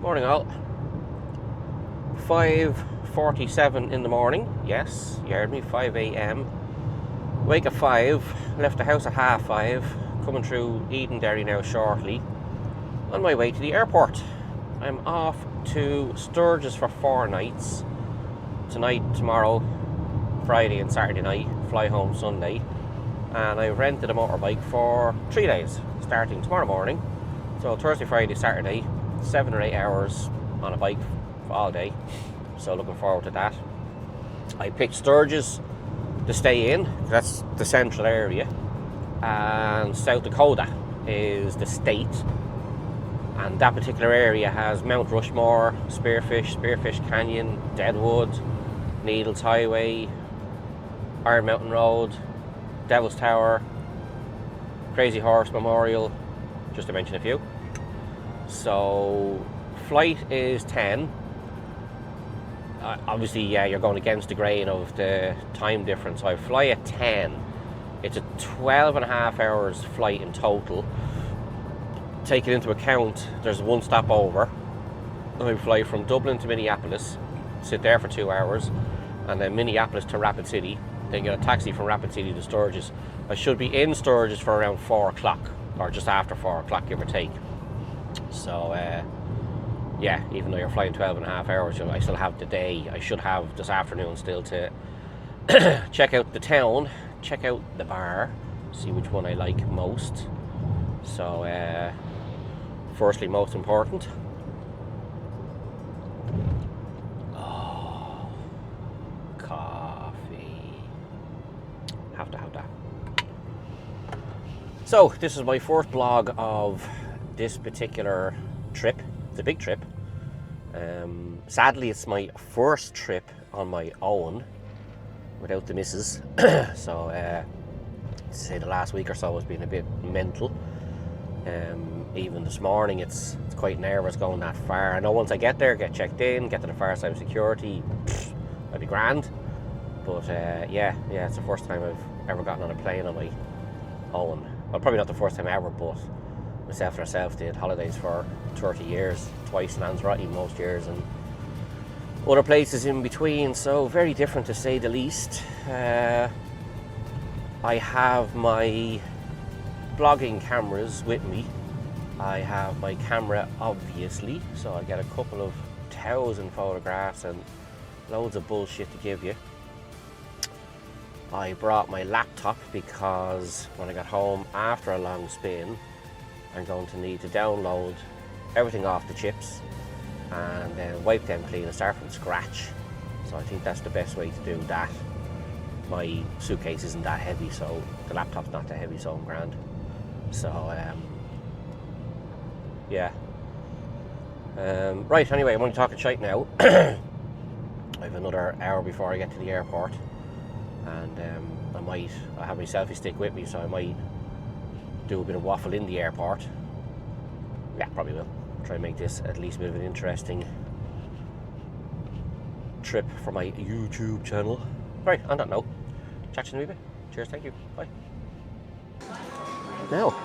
Morning all. 5:47 in the morning. Yes, you heard me, 5 a.m. Wake at 5, left the house at 5:30, coming through Edenderry now shortly. On my way to the airport. I'm off to Sturgis for 4 nights. Tonight, tomorrow, Friday and Saturday night, fly home Sunday. And I rented a motorbike for 3 days, starting tomorrow morning. So Thursday, Friday, Saturday, 7 or 8 hours on a bike for all day. So looking forward to that. I picked Sturgis to stay in, that's the central area. And South Dakota is the state. And that particular area has Mount Rushmore, Spearfish Canyon, Deadwood, Needles Highway, Iron Mountain Road, Devil's Tower, Crazy Horse Memorial, just to mention a few. So, flight is 10. Obviously, yeah, you're going against the grain of the time difference. So I fly at 10. It's a 12 and a half hours flight in total. Taking into account, there's one stop over. I fly from Dublin to Minneapolis, sit there for 2 hours, and then Minneapolis to Rapid City, then get a taxi from Rapid City to Sturgis. I should be in Sturgis for around 4 o'clock, or just after 4 o'clock, give or take. So, yeah, even though you're flying 12 and a half hours, I still have the day. I should have this afternoon still to check out the town, check out the bar, see which one I like most. So, firstly, most important, coffee. Have to have that. So, this is my first vlog of this particular trip. It's a big trip. Sadly, it's my first trip on my own without the missus. So, to say the last week or so has been a bit mental. Even this morning, it's quite nervous going that far. I know once I get there, get checked in, get to the far side of security, I'd be grand. But yeah, it's the first time I've ever gotten on a plane on my own. Well, probably not the first time ever, but myself and herself did holidays for 30 years, twice in Lanzarote most years, and other places in between. So very different to say the least. I have my vlogging cameras with me. I have my camera, obviously, so I get a couple of 1,000 photographs and loads of bullshit to give you. I brought my laptop because when I got home after a long spin, I'm going to need to download everything off the chips and then wipe them clean and start from scratch. So I think that's the best way to do that. My suitcase isn't that heavy, so the laptop's not that heavy, so I'm grand. So, yeah. Right, anyway, I'm only talking shite now. I have another hour before I get to the airport, and I have my selfie stick with me, so I might do a bit of waffle in the airport. Yeah, probably will. Try and make this at least a bit of an interesting trip for my YouTube channel. Right, on that note, chat to you in a wee bit. Cheers, thank you, bye. Now,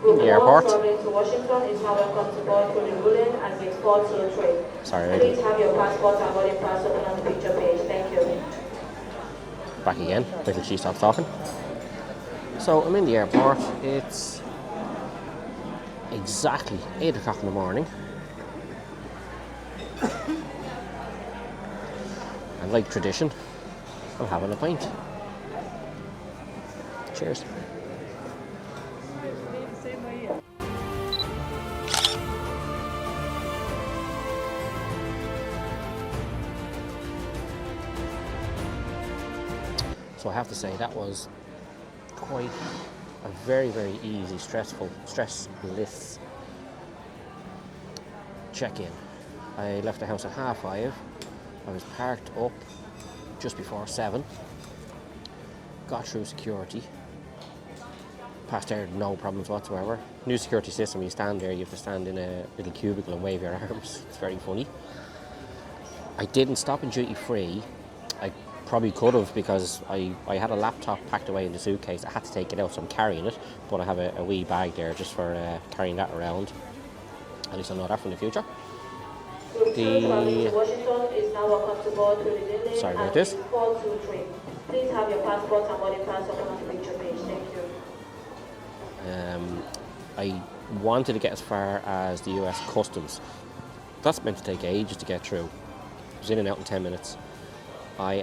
in the airport. Traveling to Washington is now welcome to board for the ruling and gate 423. Sorry, please have your passport and boarding pass open on the picture page. Thank you. Back again, until she stops talking. So I'm in the airport. It's exactly 8 o'clock in the morning. And like tradition, I'm having a pint. Cheers. So I have to say that was quite a very, very easy, stressless check-in. I left the house at 5:30. I was parked up just before 7. Got through security. Passed there, no problems whatsoever. New security system, you stand there, you have to stand in a little cubicle and wave your arms. It's very funny. I didn't stop in duty free. I probably could have, because I had a laptop packed away in the suitcase. I had to take it out, so I'm carrying it, but I have a wee bag there just for carrying that around. At least I'll know that for the future. The Washington is now welcome to board through the delay. Sorry about this. 423. Please have your passport and boarding pass open on the picture page. Thank you. I wanted to get as far as the US Customs. That's meant to take ages to get through. I was in and out in 10 minutes. I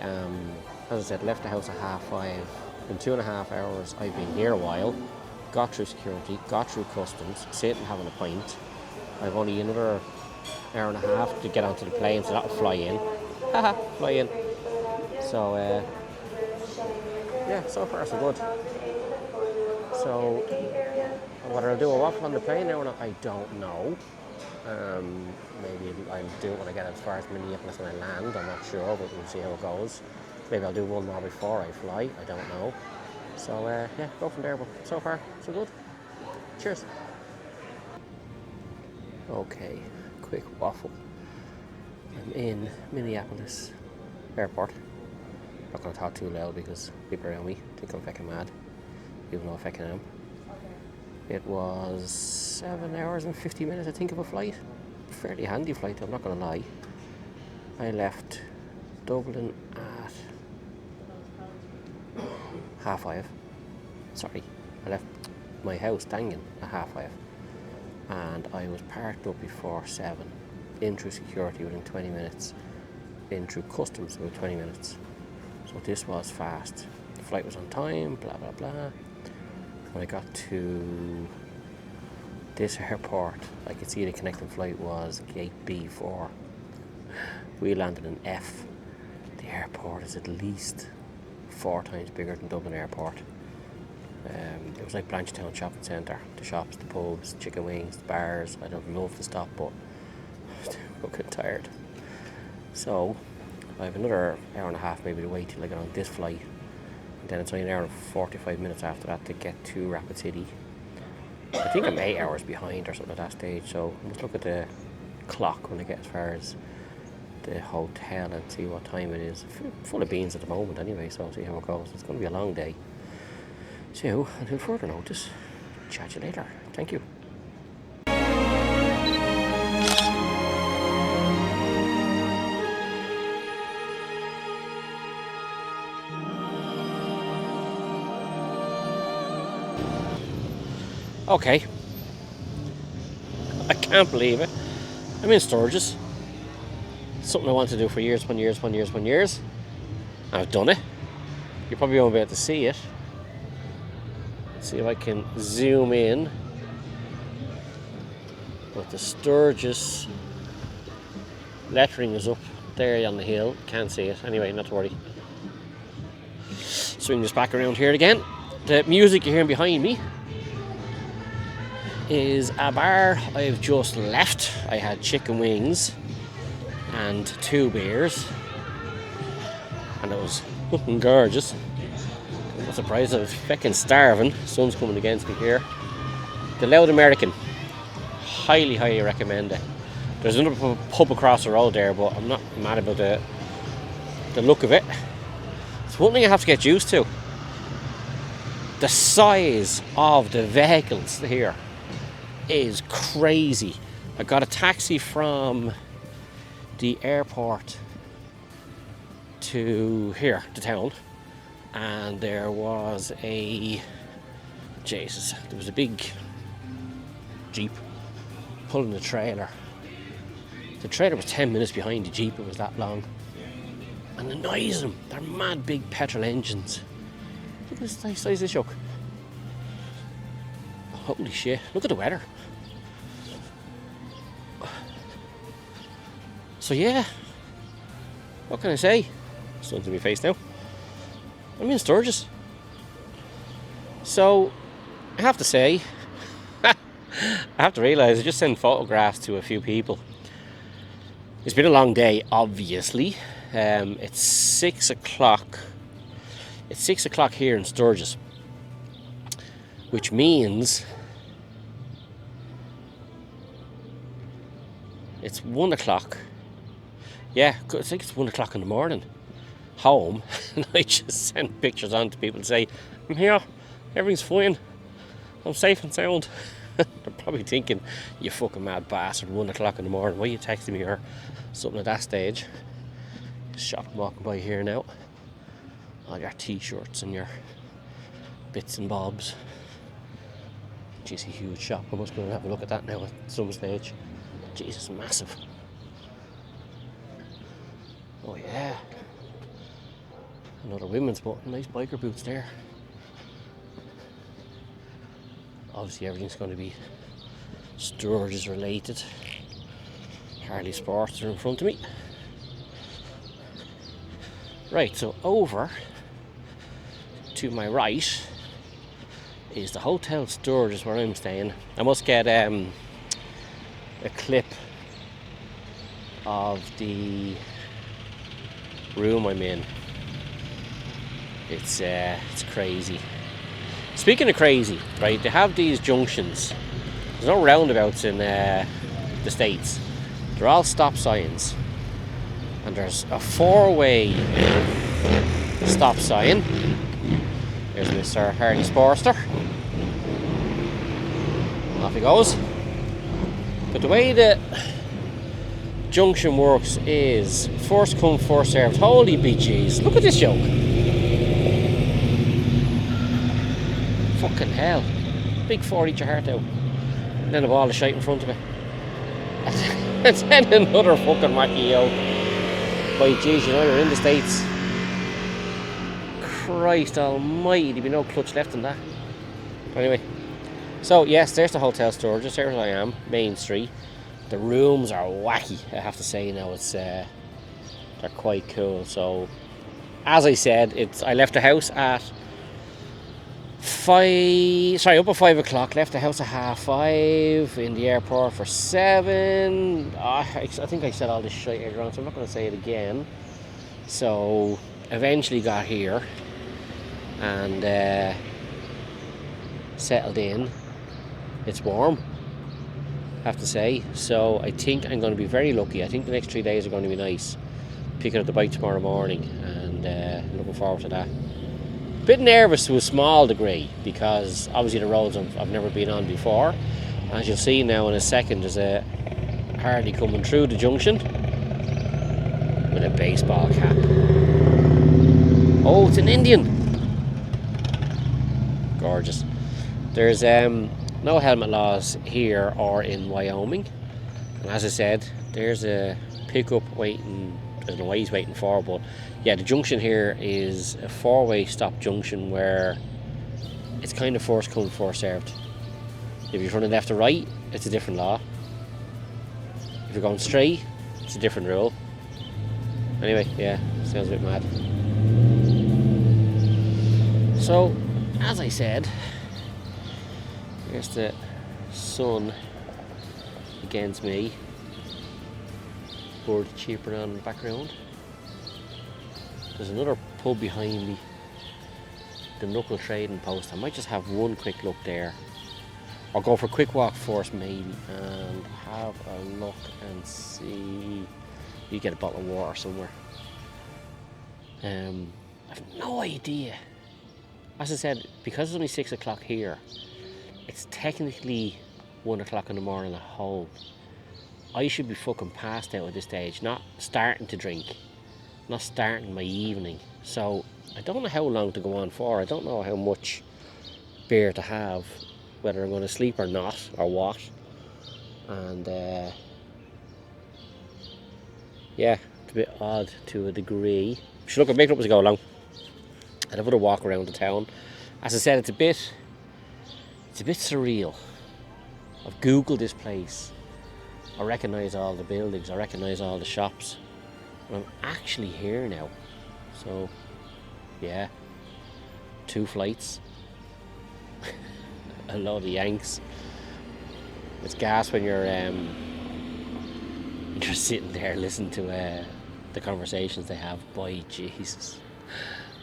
as I said, left the house at 5:30. In 2.5 hours, I've been here a while, got through security, got through customs, sitting having a pint. I've only another hour and a half to get onto the plane, so that'll fly in. Haha, fly in. So, yeah, so far so good. So, whether I'll do a waffle on the plane now or not, I don't know. Maybe I'll do it when I get as far as Minneapolis when I land, I'm not sure, but we'll see how it goes. Maybe I'll do one more before I fly, I don't know. So, yeah, go from there, but so far, so good. Cheers. Okay, quick waffle. I'm in Minneapolis Airport. Not going to talk too loud because people around me think I'm fucking mad, even though I fucking am. It was 7 hours and 50 minutes, I think, of a flight. Fairly handy flight, I'm not going to lie. I left Dublin at 5:30. Sorry, I left my house, Dangan, at 5:30. And I was parked up before 7. In through security within 20 minutes. In through customs about 20 minutes. So this was fast. The flight was on time, blah blah blah. When I got to this airport, I could see the connecting flight was gate B4. We landed in F. The airport is at least 4 times bigger than Dublin Airport. It was like Blanchetown Shopping Centre. The shops, the pubs, chicken wings, the bars. I'd have loved to stop, but I'm fucking tired. So I have another hour and a half maybe to wait till I get on this flight. And then it's only an hour and 45 minutes after that to get to Rapid City. I think I'm 8 hours behind or something at that stage, so I must look at the clock when I get as far as the hotel and see what time it is. Full of beans at the moment anyway, so I'll see how it goes. It's going to be a long day. So, until further notice, chat you later. Thank you. Okay. I can't believe it. I'm in Sturgis. Something I wanted to do for years. I've done it. You probably won't be able to see it. Let's see if I can zoom in. But the Sturgis lettering is up there on the hill. Can't see it. Anyway, not to worry. Swing this back around here again. The music you're hearing behind me is a bar I've just left. I had chicken wings and 2 beers, and it was fucking gorgeous. I'm not surprised, I was fucking starving. Sun's coming against me here. The Loud American, highly recommend it. There's another pub across the road there, but I'm not mad about the look of it. It's one thing I have to get used to. The size of the vehicles here is crazy. I got a taxi from the airport to here, to town, and there was a big Jeep pulling the trailer. The trailer was 10 minutes behind the Jeep, it was that long. And the noise of them, they're mad big petrol engines. Look at the size of this yoke. Holy shit, look at the weather. So yeah, what can I say? Sun's in my face now. I'm in Sturgis. So, I have to say, I have to realise I just sent photographs to a few people. It's been a long day, obviously. It's 6 o'clock. It's 6 o'clock here in Sturgis, which means it's 1 o'clock. Yeah, I think it's 1 o'clock in the morning. Home, and I just sent pictures on to people to say, I'm here, everything's fine, I'm safe and sound. They're probably thinking, you fucking mad bastard, 1 o'clock in the morning, why are you texting me or something at that stage? Shop walking by here now. All your t-shirts and your bits and bobs. Jeez, a huge shop. I must go and have a look at that now at some stage. Jesus, massive. Oh yeah. Another women's button. Nice biker boots there. Obviously everything's going to be Sturgis related. Harley Sports are in front of me. Right, so over to my right is the Hotel Sturgis where I'm staying. I must get a clip of the room I'm in. It's crazy. Speaking of crazy, right, they have these junctions. There's no roundabouts in the States. They're all stop signs. And there's a 4-way stop sign. There's Mr. Harley Sportster. Off he goes. But the way the junction works is first come, first served. Holy bejeez, look at this joke. Fucking hell. Big 4 each your heart out. And then a ball of shite in front of it. And then another fucking wacky yoke. Boy, jeez, you know you're in the States. Christ almighty, there'd be no clutch left in that. Anyway, so yes, there's the Hotel Sturgis. There's where I am, Main Street. The rooms are wacky, I have to say now. It's they're quite cool. So, as I said, I left the house at up at 5 o'clock, left the house at 5:30, in the airport for 7. I think I said all this shit earlier on, so I'm not going to say it again. So, eventually got here and settled in. It's warm, I have to say. So, I think I'm going to be very lucky. I think the next 3 days are going to be nice. Picking up the bike tomorrow morning and looking forward to that. Bit nervous to a small degree because obviously the roads I've never been on before. As you'll see now in a second, there's a Harley coming through the junction with a baseball cap. Oh, it's an Indian. Gorgeous. There's no helmet laws here or in Wyoming. And as I said, there's a pickup waiting. I don't know what he's waiting for, but yeah, the junction here is a 4-way stop junction where it's kind of first come, first served. If you're running left or right, it's a different law. If you're going straight, it's a different rule. Anyway, yeah, sounds a bit mad. So, as I said, here's the sun against me. Bird cheaper on in the background. There's another pub behind me, the Knuckle Trading Post. I might just have one quick look there, or go for a quick walk first maybe and have a look and see. You get a bottle of water somewhere. I have no idea. As I said, because it's only 6 o'clock here, it's technically 1 o'clock in the morning at home. I should be fucking passed out at this stage, not starting to drink, not starting my evening. So I don't know how long to go on for. I don't know how much beer to have, whether I'm going to sleep or not, or what. And yeah, it's a bit odd to a degree. Should look at making up as I go along. I'd have a walk around the town. As I said, it's a bit surreal. I've googled this place. I recognise all the buildings, I recognise all the shops. And I'm actually here now. So, yeah. 2 flights. A load of Yanks. It's gas when you're sitting there listening to the conversations they have. Boy, Jesus.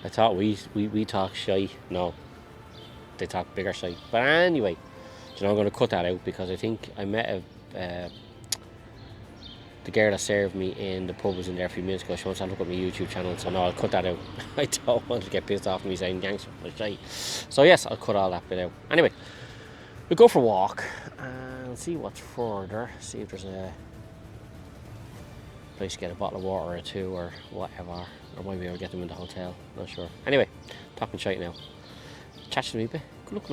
I thought we talk shy. No. They talk bigger shy. But anyway, you know, I'm going to cut that out because I think I met the girl that served me in the pub was in there a few minutes ago. She wants to look at my YouTube channel, so no, I'll cut that out. I don't want to get pissed off at me saying gangster. So yes, I'll cut all that bit out. Anyway, we'll go for a walk and see what's further. See if there's a place to get a bottle of water or two or whatever. Or maybe I'll get them in the hotel. Not sure. Anyway, talking shite now. Chat to me, bit. Look.